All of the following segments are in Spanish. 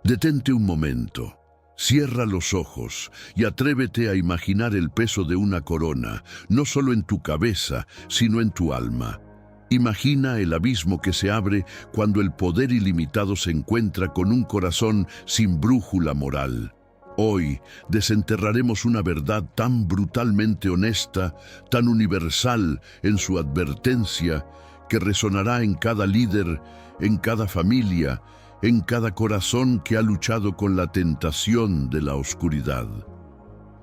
Detente un momento. Cierra los ojos y atrévete a imaginar el peso de una corona, no solo en tu cabeza, sino en tu alma. Imagina el abismo que se abre cuando el poder ilimitado se encuentra con un corazón sin brújula moral. Hoy desenterraremos una verdad tan brutalmente honesta, tan universal en su advertencia, que resonará en cada líder, en cada familia, en cada corazón que ha luchado con la tentación de la oscuridad.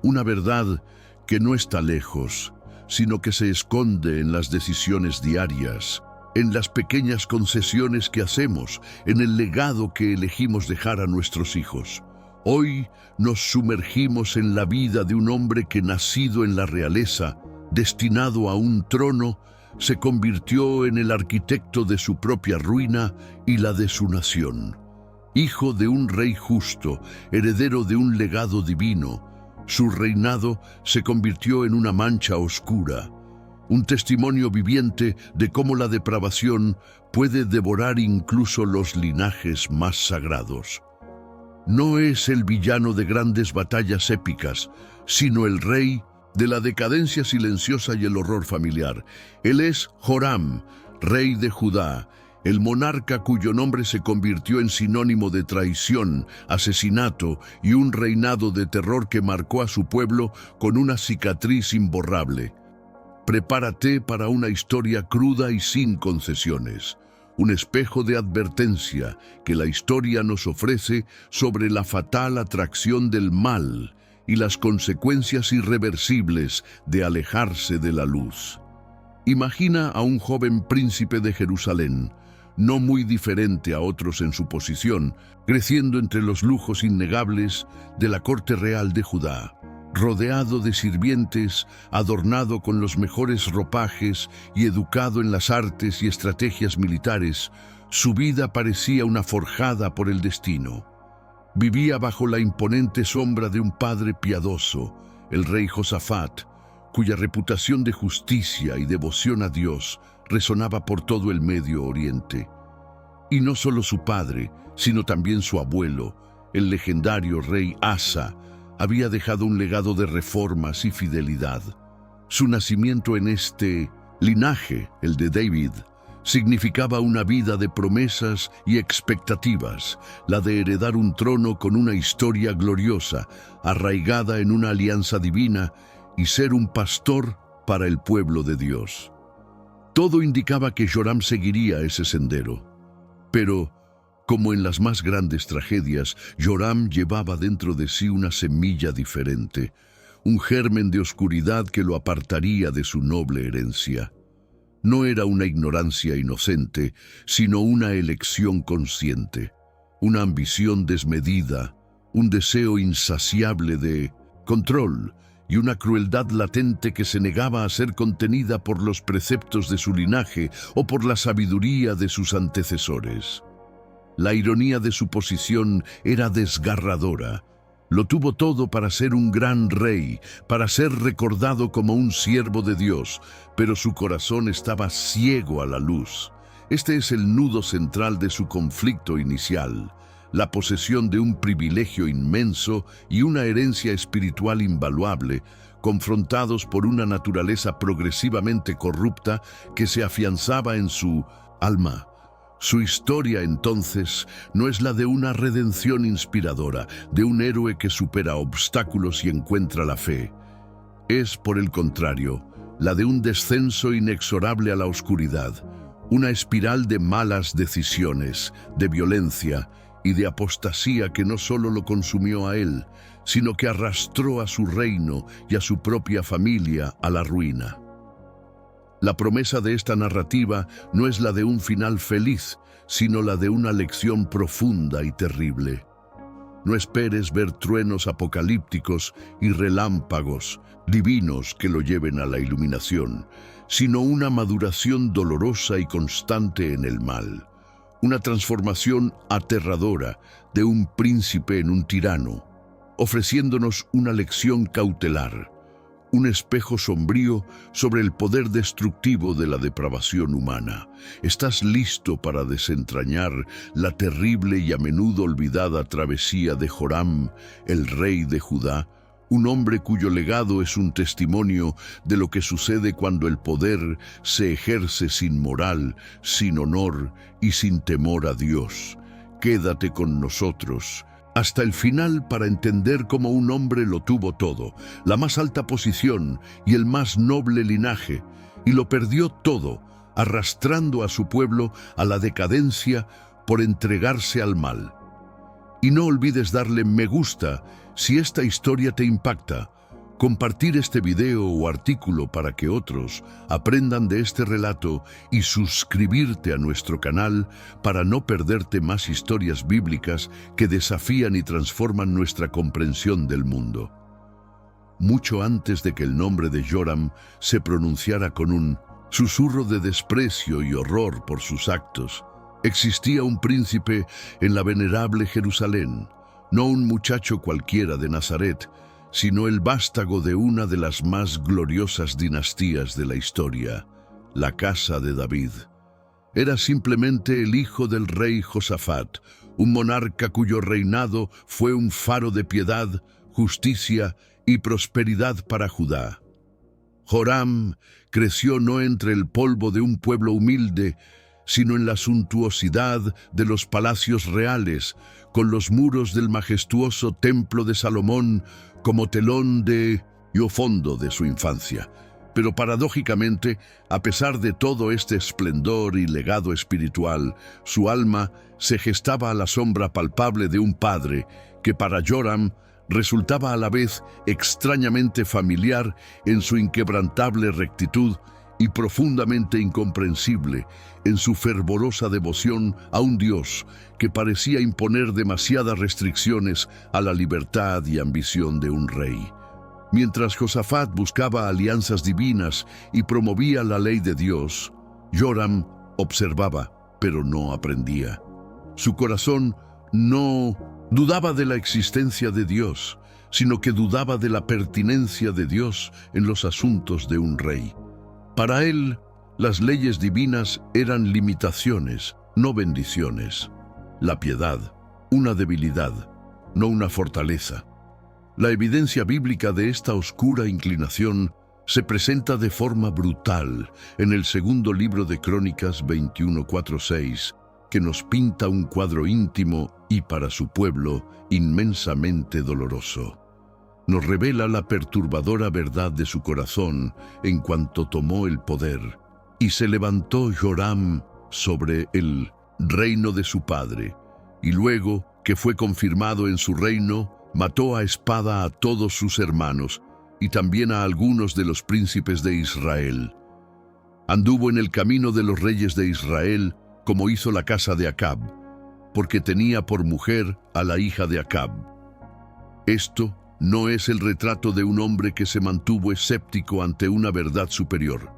Una verdad que no está lejos, sino que se esconde en las decisiones diarias, en las pequeñas concesiones que hacemos, en el legado que elegimos dejar a nuestros hijos. Hoy nos sumergimos en la vida de un hombre que, nacido en la realeza, destinado a un trono, se convirtió en el arquitecto de su propia ruina y la de su nación. Hijo de un rey justo, heredero de un legado divino, su reinado se convirtió en una mancha oscura, un testimonio viviente de cómo la depravación puede devorar incluso los linajes más sagrados. No es el villano de grandes batallas épicas, sino el rey de la decadencia silenciosa y el horror familiar. Él es Joram, rey de Judá, el monarca cuyo nombre se convirtió en sinónimo de traición, asesinato y un reinado de terror que marcó a su pueblo con una cicatriz imborrable. Prepárate para una historia cruda y sin concesiones, un espejo de advertencia que la historia nos ofrece sobre la fatal atracción del mal y las consecuencias irreversibles de alejarse de la luz. Imagina a un joven príncipe de Jerusalén, no muy diferente a otros en su posición, creciendo entre los lujos innegables de la corte real de Judá, rodeado de sirvientes, adornado con los mejores ropajes y educado en las artes y estrategias militares. Su vida parecía una forjada por el destino. Vivía bajo la imponente sombra de un padre piadoso, el rey Josafat, cuya reputación de justicia y devoción a Dios resonaba por todo el Medio Oriente. Y no solo su padre, sino también su abuelo, el legendario rey Asa, había dejado un legado de reformas y fidelidad. Su nacimiento en este linaje, el de David, significaba una vida de promesas y expectativas, la de heredar un trono con una historia gloriosa, arraigada en una alianza divina, y ser un pastor para el pueblo de Dios. Todo indicaba que Joram seguiría ese sendero. Pero, como en las más grandes tragedias, Joram llevaba dentro de sí una semilla diferente, un germen de oscuridad que lo apartaría de su noble herencia. No era una ignorancia inocente, sino una elección consciente, una ambición desmedida, un deseo insaciable de control y una crueldad latente que se negaba a ser contenida por los preceptos de su linaje o por la sabiduría de sus antecesores. La ironía de su posición era desgarradora. Lo tuvo todo para ser un gran rey, para ser recordado como un siervo de Dios, pero su corazón estaba ciego a la luz. Este es el nudo central de su conflicto inicial, la posesión de un privilegio inmenso y una herencia espiritual invaluable, confrontados por una naturaleza progresivamente corrupta que se afianzaba en su alma. Su historia, entonces, no es la de una redención inspiradora, de un héroe que supera obstáculos y encuentra la fe. Es, por el contrario, la de un descenso inexorable a la oscuridad, una espiral de malas decisiones, de violencia y de apostasía que no solo lo consumió a él, sino que arrastró a su reino y a su propia familia a la ruina. La promesa de esta narrativa no es la de un final feliz, sino la de una lección profunda y terrible. No esperes ver truenos apocalípticos y relámpagos divinos que lo lleven a la iluminación, sino una maduración dolorosa y constante en el mal, una transformación aterradora de un príncipe en un tirano, ofreciéndonos una lección cautelar, un espejo sombrío sobre el poder destructivo de la depravación humana. ¿Estás listo para desentrañar la terrible y a menudo olvidada travesía de Joram, el rey de Judá? Un hombre cuyo legado es un testimonio de lo que sucede cuando el poder se ejerce sin moral, sin honor y sin temor a Dios. Quédate con nosotros hasta el final para entender cómo un hombre lo tuvo todo, la más alta posición y el más noble linaje, y lo perdió todo, arrastrando a su pueblo a la decadencia por entregarse al mal. Y no olvides darle me gusta si esta historia te impacta, compartir este video o artículo para que otros aprendan de este relato y suscribirte a nuestro canal para no perderte más historias bíblicas que desafían y transforman nuestra comprensión del mundo. Mucho antes de que el nombre de Joram se pronunciara con un susurro de desprecio y horror por sus actos, existía un príncipe en la venerable Jerusalén, no un muchacho cualquiera de Nazaret, sino el vástago de una de las más gloriosas dinastías de la historia, la casa de David. Era simplemente el hijo del rey Josafat, un monarca cuyo reinado fue un faro de piedad, justicia y prosperidad para Judá. Joram creció no entre el polvo de un pueblo humilde, sino en la suntuosidad de los palacios reales, con los muros del majestuoso templo de Salomón como telón y fondo de su infancia. Pero paradójicamente, a pesar de todo este esplendor y legado espiritual, su alma se gestaba a la sombra palpable de un padre que para Joram resultaba a la vez extrañamente familiar en su inquebrantable rectitud y profundamente incomprensible en su fervorosa devoción a un Dios que parecía imponer demasiadas restricciones a la libertad y ambición de un rey. Mientras Josafat buscaba alianzas divinas y promovía la ley de Dios, Joram observaba, pero no aprendía. Su corazón no dudaba de la existencia de Dios, sino que dudaba de la pertinencia de Dios en los asuntos de un rey. Para él, las leyes divinas eran limitaciones, no bendiciones. La piedad, una debilidad, no una fortaleza. La evidencia bíblica de esta oscura inclinación se presenta de forma brutal en el segundo libro de Crónicas 21:4-6, que nos pinta un cuadro íntimo y para su pueblo inmensamente doloroso. Nos revela la perturbadora verdad de su corazón en cuanto tomó el poder. Y se levantó Joram sobre el reino de su padre, y luego que fue confirmado en su reino, mató a espada a todos sus hermanos, y también a algunos de los príncipes de Israel. Anduvo en el camino de los reyes de Israel, como hizo la casa de Acab, porque tenía por mujer a la hija de Acab. Esto no es el retrato de un hombre que se mantuvo escéptico ante una verdad superior.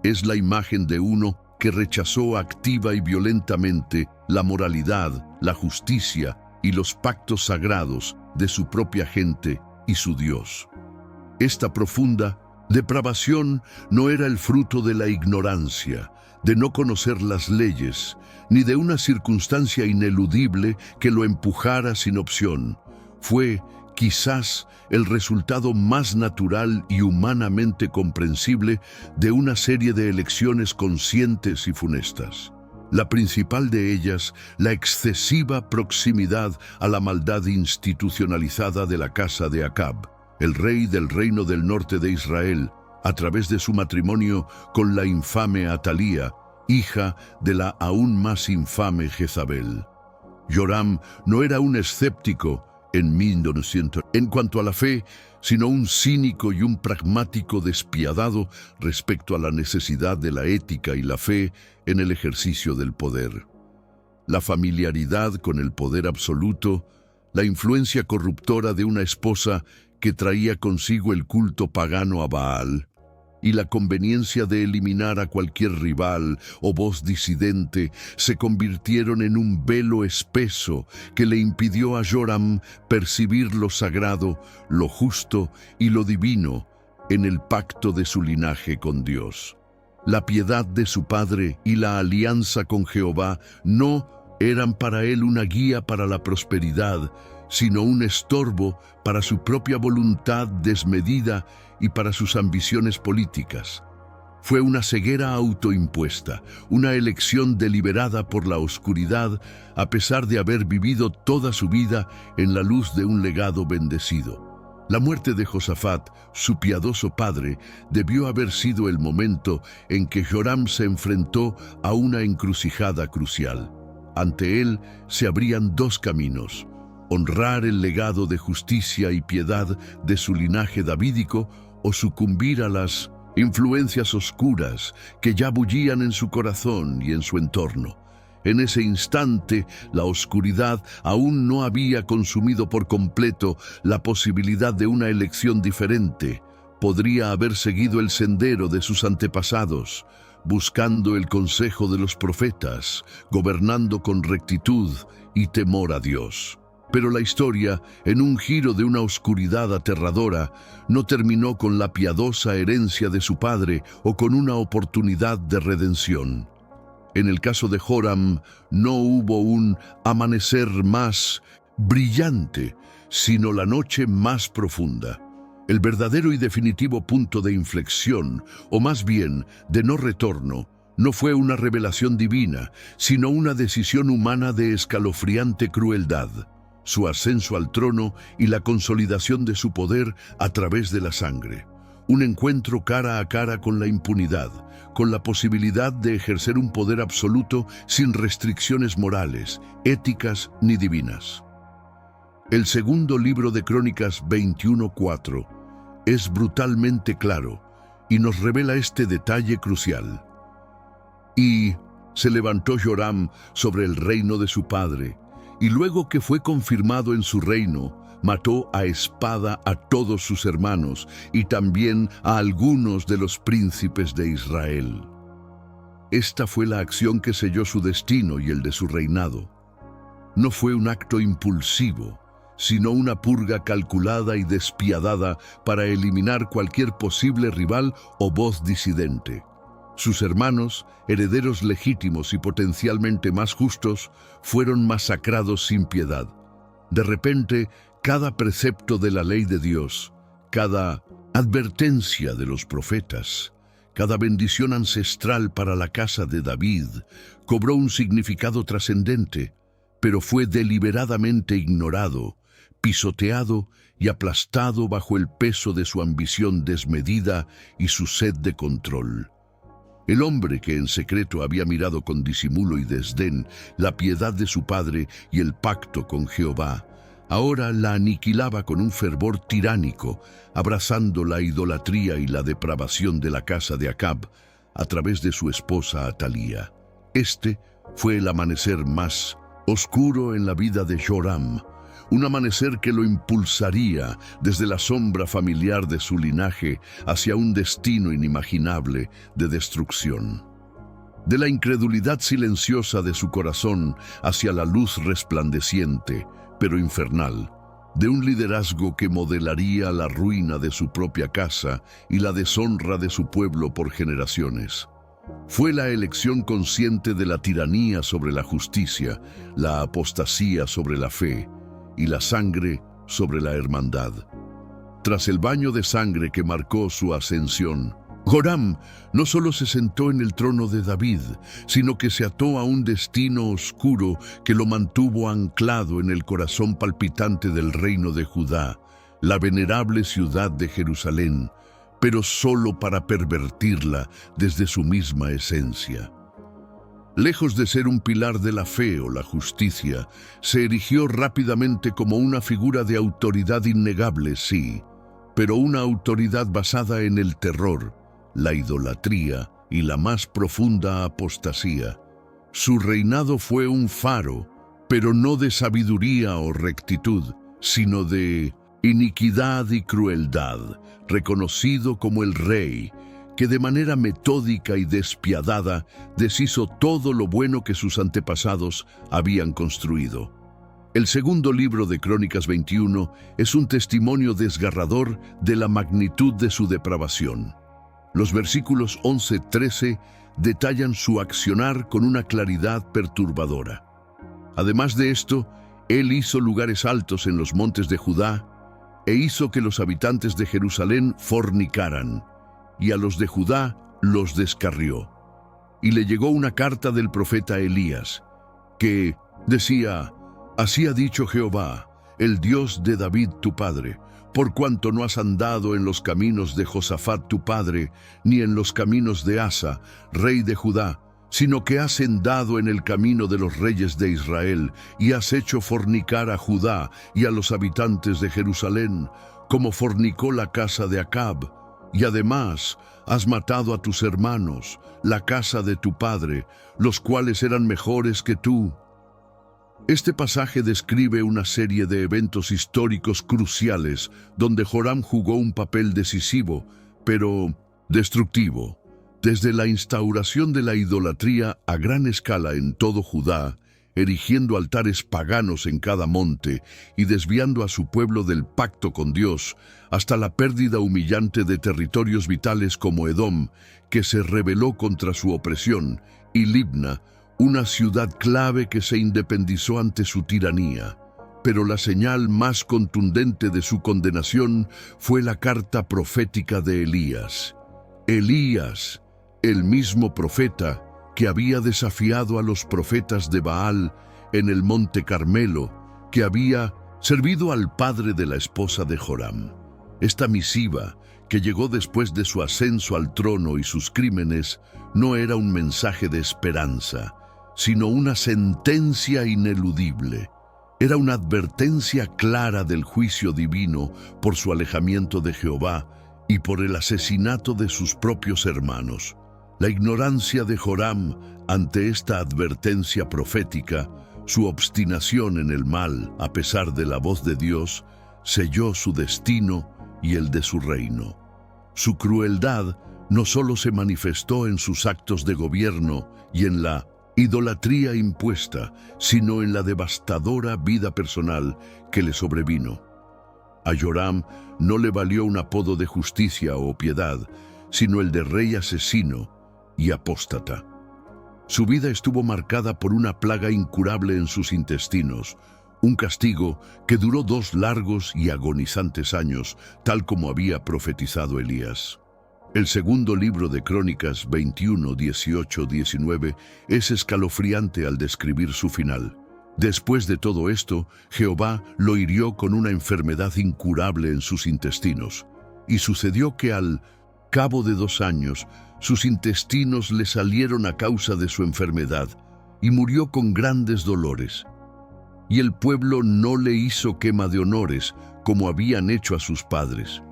Es la imagen de uno que rechazó activa y violentamente la moralidad, la justicia y los pactos sagrados de su propia gente y su Dios. Esta profunda depravación no era el fruto de la ignorancia, de no conocer las leyes, ni de una circunstancia ineludible que lo empujara sin opción. Fue quizás el resultado más natural y humanamente comprensible de una serie de elecciones conscientes y funestas. La principal de ellas, la excesiva proximidad a la maldad institucionalizada de la casa de Acab, el rey del reino del norte de Israel, a través de su matrimonio con la infame Atalía, hija de la aún más infame Jezabel. Joram no era un escéptico en cuanto a la fe, sino un cínico y un pragmático despiadado respecto a la necesidad de la ética y la fe en el ejercicio del poder. La familiaridad con el poder absoluto, la influencia corruptora de una esposa que traía consigo el culto pagano a Baal, y la conveniencia de eliminar a cualquier rival o voz disidente se convirtieron en un velo espeso que le impidió a Joram percibir lo sagrado, lo justo y lo divino en el pacto de su linaje con Dios. La piedad de su padre y la alianza con Jehová no eran para él una guía para la prosperidad, sino un estorbo para su propia voluntad desmedida y para sus ambiciones políticas. Fue una ceguera autoimpuesta, una elección deliberada por la oscuridad, a pesar de haber vivido toda su vida en la luz de un legado bendecido. La muerte de Josafat, su piadoso padre, debió haber sido el momento en que Joram se enfrentó a una encrucijada crucial. Ante él se abrían dos caminos: honrar el legado de justicia y piedad de su linaje davídico o sucumbir a las influencias oscuras que ya bullían en su corazón y en su entorno. En ese instante, la oscuridad aún no había consumido por completo la posibilidad de una elección diferente. Podría haber seguido el sendero de sus antepasados, buscando el consejo de los profetas, gobernando con rectitud y temor a Dios. Pero la historia, en un giro de una oscuridad aterradora, no terminó con la piadosa herencia de su padre o con una oportunidad de redención. En el caso de Joram, no hubo un amanecer más brillante, sino la noche más profunda. El verdadero y definitivo punto de inflexión, o más bien de no retorno, no fue una revelación divina, sino una decisión humana de escalofriante crueldad. Su ascenso al trono y la consolidación de su poder a través de la sangre. Un encuentro cara a cara con la impunidad, con la posibilidad de ejercer un poder absoluto sin restricciones morales, éticas ni divinas. El segundo libro de Crónicas 21:4 es brutalmente claro y nos revela este detalle crucial. Y se levantó Joram sobre el reino de su padre, y luego que fue confirmado en su reino, mató a espada a todos sus hermanos y también a algunos de los príncipes de Israel. Esta fue la acción que selló su destino y el de su reinado. No fue un acto impulsivo, sino una purga calculada y despiadada para eliminar cualquier posible rival o voz disidente. Sus hermanos, herederos legítimos y potencialmente más justos, fueron masacrados sin piedad. De repente, cada precepto de la ley de Dios, cada advertencia de los profetas, cada bendición ancestral para la casa de David, cobró un significado trascendente, pero fue deliberadamente ignorado, pisoteado y aplastado bajo el peso de su ambición desmedida y su sed de control. El hombre que en secreto había mirado con disimulo y desdén la piedad de su padre y el pacto con Jehová, ahora la aniquilaba con un fervor tiránico, abrazando la idolatría y la depravación de la casa de Acab a través de su esposa Atalía. Este fue el amanecer más oscuro en la vida de Joram, un amanecer que lo impulsaría desde la sombra familiar de su linaje hacia un destino inimaginable de destrucción. De la incredulidad silenciosa de su corazón hacia la luz resplandeciente, pero infernal, de un liderazgo que modelaría la ruina de su propia casa y la deshonra de su pueblo por generaciones. Fue la elección consciente de la tiranía sobre la justicia, la apostasía sobre la fe y la sangre sobre la hermandad. Tras el baño de sangre que marcó su ascensión, Joram no solo se sentó en el trono de David, sino que se ató a un destino oscuro que lo mantuvo anclado en el corazón palpitante del reino de Judá, la venerable ciudad de Jerusalén, pero solo para pervertirla desde su misma esencia. Lejos de ser un pilar de la fe o la justicia, se erigió rápidamente como una figura de autoridad innegable, sí, pero una autoridad basada en el terror, la idolatría y la más profunda apostasía. Su reinado fue un faro, pero no de sabiduría o rectitud, sino de iniquidad y crueldad, reconocido como el rey, que de manera metódica y despiadada deshizo todo lo bueno que sus antepasados habían construido. El segundo libro de Crónicas 21 es un testimonio desgarrador de la magnitud de su depravación. Los versículos 11-13 detallan su accionar con una claridad perturbadora. Además de esto, él hizo lugares altos en los montes de Judá e hizo que los habitantes de Jerusalén fornicaran, y a los de Judá los descarrió. Y le llegó una carta del profeta Elías, que decía: «Así ha dicho Jehová, el Dios de David tu padre, por cuanto no has andado en los caminos de Josafat tu padre, ni en los caminos de Asa, rey de Judá, sino que has andado en el camino de los reyes de Israel, y has hecho fornicar a Judá y a los habitantes de Jerusalén, como fornicó la casa de Acab, y además has matado a tus hermanos, la casa de tu padre, los cuales eran mejores que tú». Este pasaje describe una serie de eventos históricos cruciales donde Joram jugó un papel decisivo, pero destructivo. Desde la instauración de la idolatría a gran escala en todo Judá, erigiendo altares paganos en cada monte y desviando a su pueblo del pacto con Dios, hasta la pérdida humillante de territorios vitales como Edom, que se rebeló contra su opresión, y Libna, una ciudad clave que se independizó ante su tiranía. Pero la señal más contundente de su condenación fue la carta profética de Elías. Elías, el mismo profeta que había desafiado a los profetas de Baal en el monte Carmelo, que había servido al padre de la esposa de Joram. Esta misiva, que llegó después de su ascenso al trono y sus crímenes, no era un mensaje de esperanza, sino una sentencia ineludible. Era una advertencia clara del juicio divino por su alejamiento de Jehová y por el asesinato de sus propios hermanos. La ignorancia de Joram ante esta advertencia profética, su obstinación en el mal a pesar de la voz de Dios, selló su destino y el de su reino. Su crueldad no solo se manifestó en sus actos de gobierno y en la idolatría impuesta, sino en la devastadora vida personal que le sobrevino. A Joram no le valió un apodo de justicia o piedad, sino el de rey asesino y apóstata. Su vida estuvo marcada por una plaga incurable en sus intestinos, un castigo que duró 2 largos y agonizantes años, tal como había profetizado Elías. El segundo libro de Crónicas 21, 18, 19 es escalofriante al describir su final. Después de todo esto, Jehová lo hirió con una enfermedad incurable en sus intestinos, y sucedió que al cabo de 2 años, sus intestinos le salieron a causa de su enfermedad, y murió con grandes dolores. Y el pueblo no le hizo quema de honores, como habían hecho a sus padres.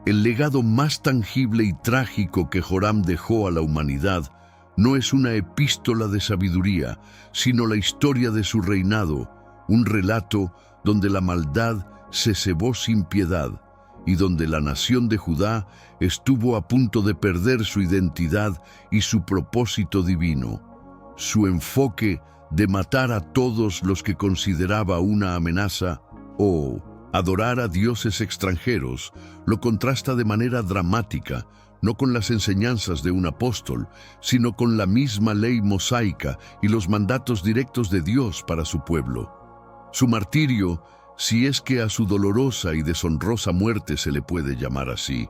El legado más tangible y trágico que Joram dejó a la humanidad no es una epístola de sabiduría, sino la historia de su reinado, un relato donde la maldad se cebó sin piedad y donde la nación de Judá estuvo a punto de perder su identidad y su propósito divino. Su enfoque de matar a todos los que consideraba una amenaza o adorar a dioses extranjeros lo contrasta de manera dramática, no con las enseñanzas de un apóstol, sino con la misma ley mosaica y los mandatos directos de Dios para su pueblo. Su martirio, si es que a su dolorosa y deshonrosa muerte se le puede llamar así,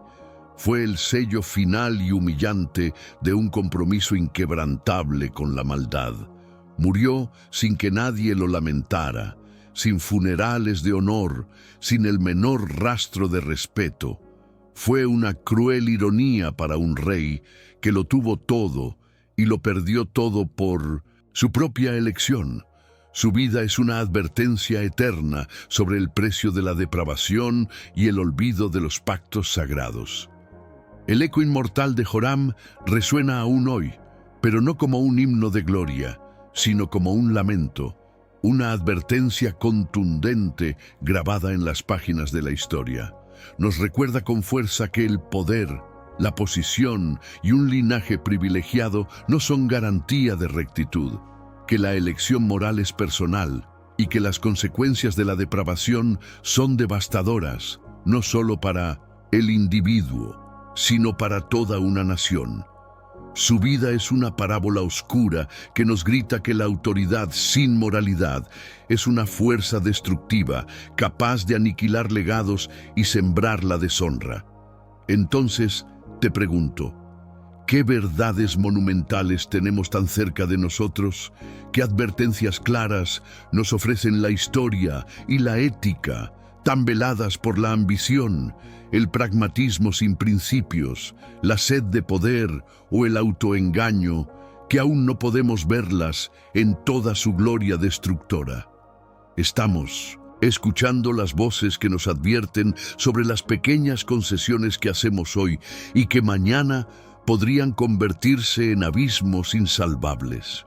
fue el sello final y humillante de un compromiso inquebrantable con la maldad. Murió sin que nadie lo lamentara, sin funerales de honor, sin el menor rastro de respeto. Fue una cruel ironía para un rey que lo tuvo todo y lo perdió todo por su propia elección. Su vida es una advertencia eterna sobre el precio de la depravación y el olvido de los pactos sagrados. El eco inmortal de Joram resuena aún hoy, pero no como un himno de gloria, sino como un lamento, una advertencia contundente grabada en las páginas de la historia. Nos recuerda con fuerza que el poder, la posición y un linaje privilegiado no son garantía de rectitud, que la elección moral es personal y que las consecuencias de la depravación son devastadoras, no solo para el individuo, sino para toda una nación. Su vida es una parábola oscura que nos grita que la autoridad sin moralidad es una fuerza destructiva, capaz de aniquilar legados y sembrar la deshonra. Entonces, te pregunto, ¿qué verdades monumentales tenemos tan cerca de nosotros? ¿Qué advertencias claras nos ofrecen la historia y la ética, tan veladas por la ambición, el pragmatismo sin principios, la sed de poder o el autoengaño, que aún no podemos verlas en toda su gloria destructora? Estamos escuchando las voces que nos advierten sobre las pequeñas concesiones que hacemos hoy y que mañana podrían convertirse en abismos insalvables.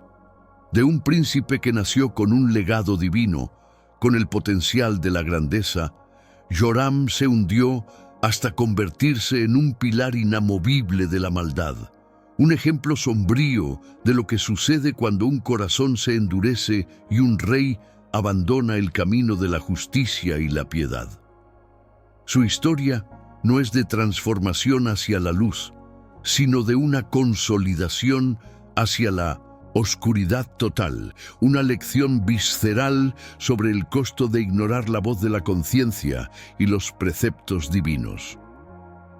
De un príncipe que nació con un legado divino, con el potencial de la grandeza, Joram se hundió hasta convertirse en un pilar inamovible de la maldad, un ejemplo sombrío de lo que sucede cuando un corazón se endurece y un rey abandona el camino de la justicia y la piedad. Su historia no es de transformación hacia la luz, sino de una consolidación hacia la oscuridad total, una lección visceral sobre el costo de ignorar la voz de la conciencia y los preceptos divinos.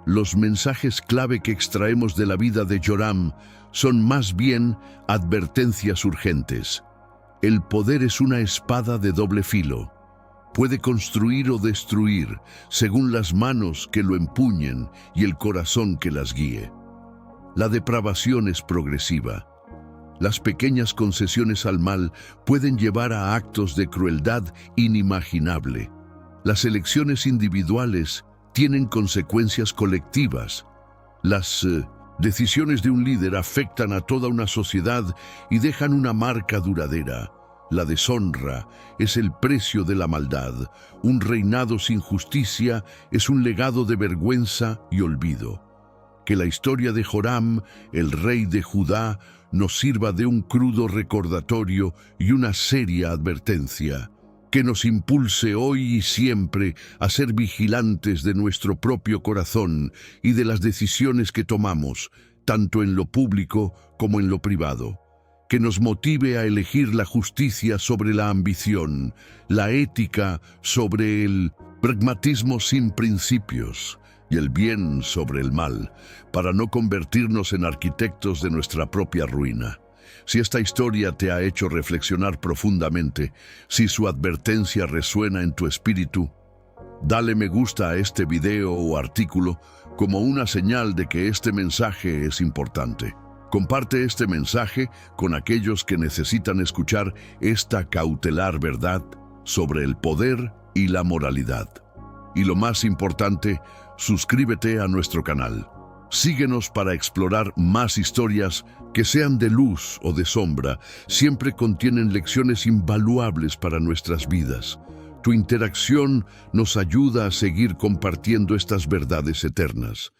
Los mensajes clave que extraemos de la vida de Joram son más bien advertencias urgentes. El poder es una espada de doble filo. Puede construir o destruir según las manos que lo empuñen y el corazón que las guíe. La depravación es progresiva. Las pequeñas concesiones al mal pueden llevar a actos de crueldad inimaginable. Las elecciones individuales tienen consecuencias colectivas. Las decisiones de un líder afectan a toda una sociedad y dejan una marca duradera. La deshonra es el precio de la maldad. Un reinado sin justicia es un legado de vergüenza y olvido. Que la historia de Joram, el rey de Judá, nos sirva de un crudo recordatorio y una seria advertencia, que nos impulse hoy y siempre a ser vigilantes de nuestro propio corazón y de las decisiones que tomamos, tanto en lo público como en lo privado, que nos motive a elegir la justicia sobre la ambición, la ética sobre el pragmatismo sin principios, y el bien sobre el mal, para no convertirnos en arquitectos de nuestra propia ruina. Si esta historia te ha hecho reflexionar profundamente, si su advertencia resuena en tu espíritu, dale me gusta a este video o artículo como una señal de que este mensaje es importante. Comparte este mensaje con aquellos que necesitan escuchar esta cautelar verdad sobre el poder y la moralidad. Y lo más importante, suscríbete a nuestro canal. Síguenos para explorar más historias que sean de luz o de sombra, siempre contienen lecciones invaluables para nuestras vidas. Tu interacción nos ayuda a seguir compartiendo estas verdades eternas.